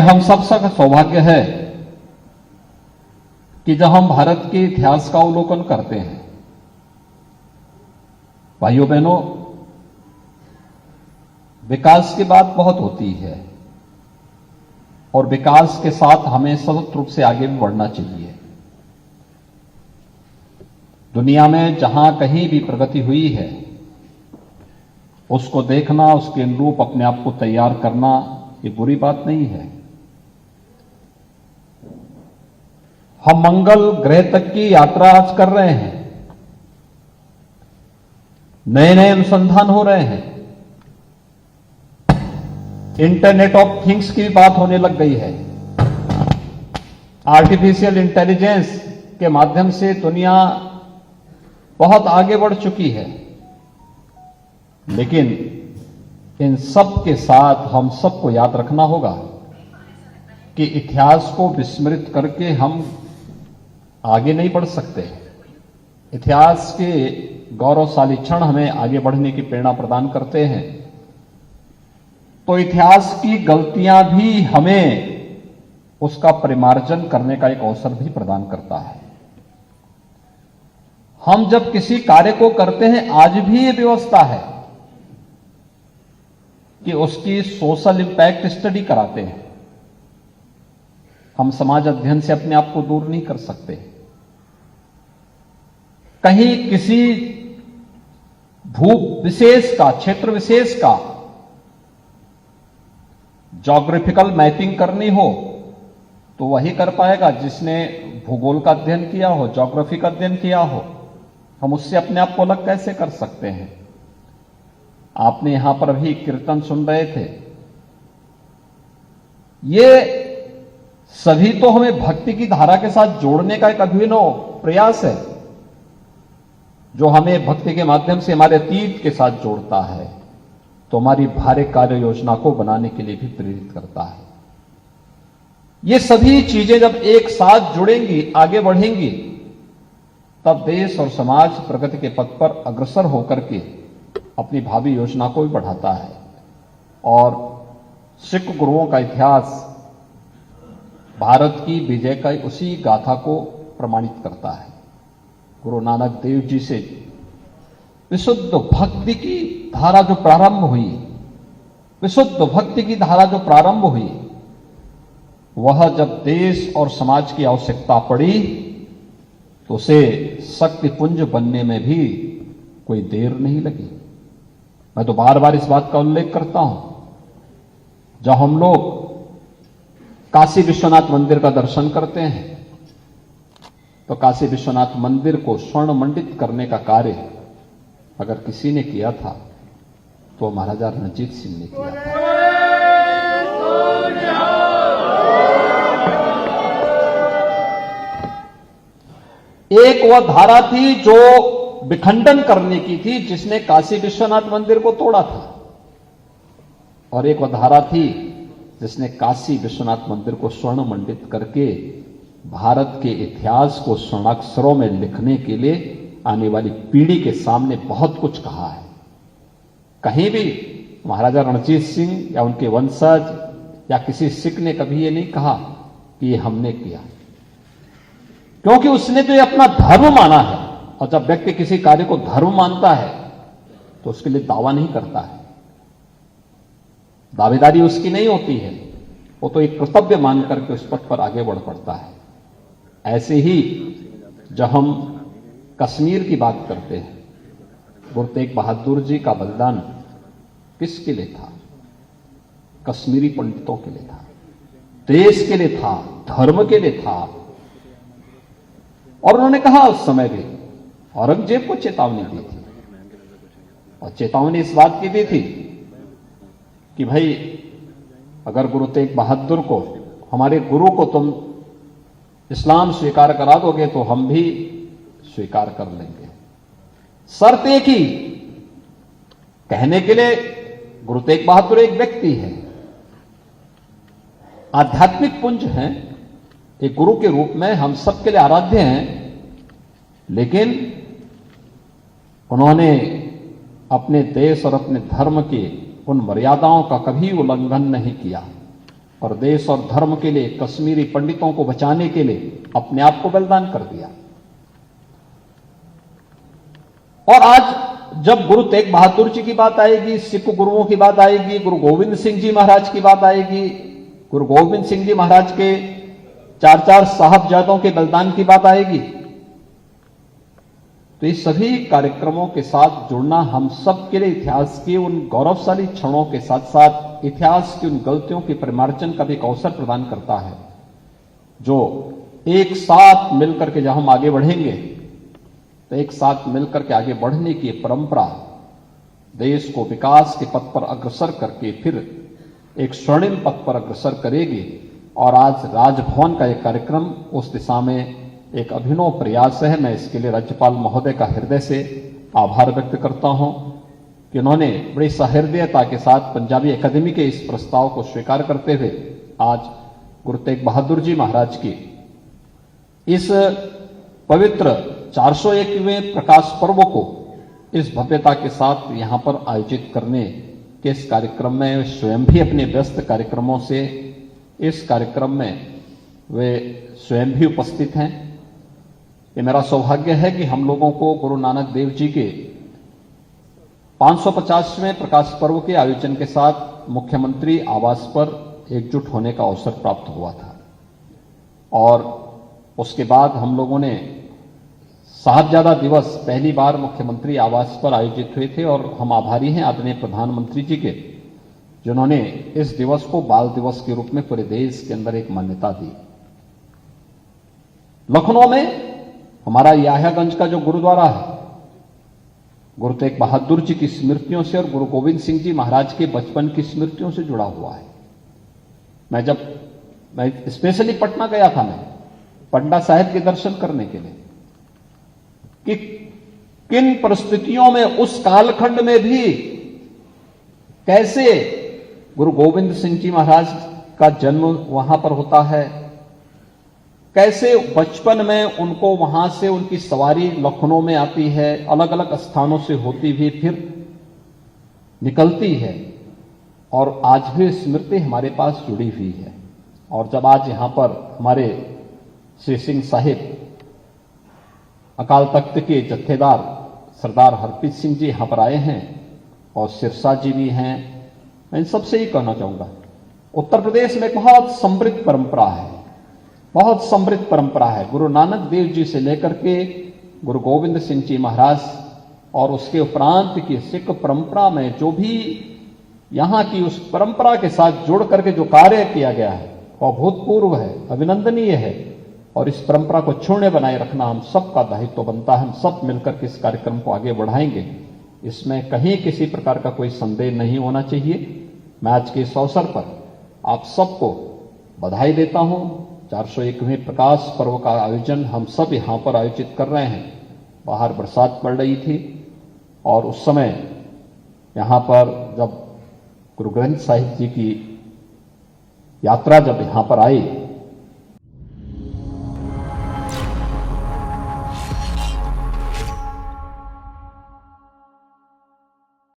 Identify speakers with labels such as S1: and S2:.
S1: हम सबका सौभाग्य है कि जब हम भारत के इतिहास का अवलोकन करते हैं, भाइयों बहनों, विकास की बात बहुत होती है और विकास के साथ हमें सतत रूप से आगे भी बढ़ना चाहिए। दुनिया में जहां कहीं भी प्रगति हुई है, उसको देखना, उसके अनुरूप अपने आप को तैयार करना, ये बुरी बात नहीं है। हम मंगल ग्रह तक की यात्रा आज कर रहे हैं, नए नए अनुसंधान हो रहे हैं, इंटरनेट ऑफ थिंग्स की बात होने लग गई है। आर्टिफिशियल इंटेलिजेंस के माध्यम से दुनिया बहुत आगे बढ़ चुकी है, लेकिन इन सब के साथ हम सबको याद रखना होगा कि इतिहास को विस्मृत करके हम आगे नहीं बढ़ सकते। इतिहास के गौरवशाली क्षण हमें आगे बढ़ने की प्रेरणा प्रदान करते हैं, तो इतिहास की गलतियां भी हमें उसका परिमार्जन करने का एक अवसर भी प्रदान करता है। हम जब किसी कार्य को करते हैं, आज भी ये व्यवस्था है कि उसकी सोशल इंपैक्ट स्टडी कराते हैं। हम समाज अध्ययन से अपने आप को दूर नहीं कर सकते। कहीं किसी भू विशेष का, क्षेत्र विशेष का ज्योग्राफिकल मैपिंग करनी हो तो वही कर पाएगा जिसने भूगोल का अध्ययन किया हो, ज्योग्राफी का अध्ययन किया हो। हम उससे अपने आप को अलग कैसे कर सकते हैं? आपने यहां पर भी कीर्तन सुन रहे थे, ये सभी तो हमें भक्ति की धारा के साथ जोड़ने का एक अभिनव प्रयास है, जो हमें भक्ति के माध्यम से हमारे अतीत के साथ जोड़ता है, तो हमारी भारी कार्य योजना को बनाने के लिए भी प्रेरित करता है। ये सभी चीजें जब एक साथ जुड़ेंगी, आगे बढ़ेंगी, तब देश और समाज प्रगति के पथ पर अग्रसर होकर के अपनी भावी योजना को भी बढ़ाता है। और सिख गुरुओं का इतिहास भारत की विजय का उसी गाथा को प्रमाणित करता है। गुरु नानक देव जी से विशुद्ध भक्ति की धारा जो प्रारंभ हुई, विशुद्ध भक्ति की धारा जो प्रारंभ हुई, वह जब देश और समाज की आवश्यकता पड़ी तो उसे शक्ति पुंज बनने में भी कोई देर नहीं लगी। मैं तो बार बार इस बात का उल्लेख करता हूं, जब हम लोग काशी विश्वनाथ मंदिर का दर्शन करते हैं तो काशी विश्वनाथ मंदिर को स्वर्ण मंडित करने का कार्य अगर किसी ने किया था तो महाराजा रणजीत सिंह ने किया था। एक वह धारा थी जो विखंडन करने की थी, जिसने काशी विश्वनाथ मंदिर को तोड़ा था, और एक वह धारा थी जिसने काशी विश्वनाथ मंदिर को स्वर्ण मंडित करके भारत के इतिहास को स्वर्णाक्षरों में लिखने के लिए आने वाली पीढ़ी के सामने बहुत कुछ कहा है। कहीं भी महाराजा रणजीत सिंह या उनके वंशज या किसी सिख ने कभी ये नहीं कहा कि ये हमने किया, क्योंकि उसने तो ये अपना धर्म माना है। और जब व्यक्ति किसी कार्य को धर्म मानता है तो उसके लिए दावा नहीं करता है, दावेदारी उसकी नहीं होती है, वो तो एक कर्तव्य मान करके उस पथ पर आगे बढ़ पड़ता है। ऐसे ही जब हम कश्मीर की बात करते हैं, गुरु तेग बहादुर जी का बलिदान किसके लिए था? कश्मीरी पंडितों के लिए था, देश के लिए था, धर्म के लिए था। और उन्होंने कहा उस समय भी, औरंगजेब को चेतावनी दी थी, और चेतावनी इस बात की दी थी कि भाई अगर गुरु तेग बहादुर को, हमारे गुरु को तुम इस्लाम स्वीकार करा दोगे तो हम भी स्वीकार कर लेंगे। शर्त एक ही, कहने के लिए गुरु तेग बहादुर एक व्यक्ति है, आध्यात्मिक पुंज हैं, एक गुरु के रूप में हम सबके लिए आराध्य हैं, लेकिन उन्होंने अपने देश और अपने धर्म की उन मर्यादाओं का कभी उल्लंघन नहीं किया और देश और धर्म के लिए कश्मीरी पंडितों को बचाने के लिए अपने आप को बलिदान कर दिया। और आज जब गुरु तेग बहादुर जी की बात आएगी, सिख गुरुओं की बात आएगी, गुरु गोविंद सिंह जी महाराज की बात आएगी, गुरु गोविंद सिंह जी महाराज के 4 साहबजादों के बलिदान की बात आएगी, तो ये सभी कार्यक्रमों के साथ जुड़ना हम सब के लिए इतिहास के उन गौरवशाली क्षणों के साथ साथ इतिहास की उन गलतियों के परिमार्जन का भी एक अवसर प्रदान करता है, जो एक साथ मिलकर के जब हम आगे बढ़ेंगे तो एक साथ मिलकर के आगे बढ़ने की परंपरा देश को विकास के पथ पर अग्रसर करके फिर एक स्वर्णिम पथ पर अग्रसर करेगी। और आज राजभवन का एक कार्यक्रम उस दिशा में एक अभिनव प्रयास है। मैं इसके लिए राज्यपाल महोदय का हृदय से आभार व्यक्त करता हूं कि उन्होंने बड़ी सहृदयता के साथ पंजाबी अकादमी के इस प्रस्ताव को स्वीकार करते हुए आज गुरु तेग बहादुर जी महाराज की इस पवित्र 401वें प्रकाश पर्व को इस भव्यता के साथ यहां पर आयोजित करने के इस कार्यक्रम में स्वयं भी अपने व्यस्त कार्यक्रमों से इस कार्यक्रम में वे स्वयं भी उपस्थित हैं। ये मेरा सौभाग्य है कि हम लोगों को गुरु नानक देव जी के 550वें प्रकाश पर्व के आयोजन के साथ मुख्यमंत्री आवास पर एकजुट होने का अवसर प्राप्त हुआ था। और उसके बाद हम लोगों ने साहबजादा दिवस पहली बार मुख्यमंत्री आवास पर आयोजित हुए थे और हम आभारी हैं आदरणीय प्रधानमंत्री जी के, जिन्होंने इस दिवस को बाल दिवस के रूप में पूरे देश के अंदर एक मान्यता दी। लखनऊ में हमारा याह्यागंज का जो गुरुद्वारा है, गुरु तेग बहादुर जी की स्मृतियों से और गुरु गोविंद सिंह जी महाराज के बचपन की स्मृतियों से जुड़ा हुआ है। मैं स्पेशली पटना गया था, मैं पटना साहिब के दर्शन करने के लिए कि किन परिस्थितियों में उस कालखंड में भी कैसे गुरु गोविंद सिंह जी महाराज का जन्म वहां पर होता है, कैसे बचपन में उनको वहां से उनकी सवारी लखनऊ में आती है, अलग अलग स्थानों से होती हुई फिर निकलती है और आज भी स्मृति हमारे पास जुड़ी हुई है। और जब आज यहां पर हमारे श्री सिंह साहिब अकाल तख्त के जत्थेदार सरदार हरप्रीत सिंह जी यहां पर आए हैं और सिरसा जी भी हैं, मैं इन सबसे ही कहना चाहूंगा, उत्तर प्रदेश में बहुत समृद्ध परंपरा है, बहुत समृद्ध परंपरा है। गुरु नानक देव जी से लेकर के गुरु गोविंद सिंह जी महाराज और उसके उपरांत की सिख परंपरा में जो भी यहां की उस परंपरा के साथ जुड़ करके जो कार्य किया गया है वह अभूतपूर्व है, अभिनंदनीय है। और इस परंपरा को क्षुण्य बनाए रखना हम सबका दायित्व बनता है। हम सब मिलकर के इस कार्यक्रम को आगे बढ़ाएंगे, इसमें कहीं किसी प्रकार का कोई संदेह नहीं होना चाहिए। मैं आज के इस अवसर पर आप सबको बधाई देता हूं। 401वें प्रकाश पर्व का आयोजन हम सब यहां पर आयोजित कर रहे हैं। बाहर बरसात पड़ रही थी और उस समय यहां पर जब गुरु ग्रंथ साहिब जी की यात्रा जब यहां पर आई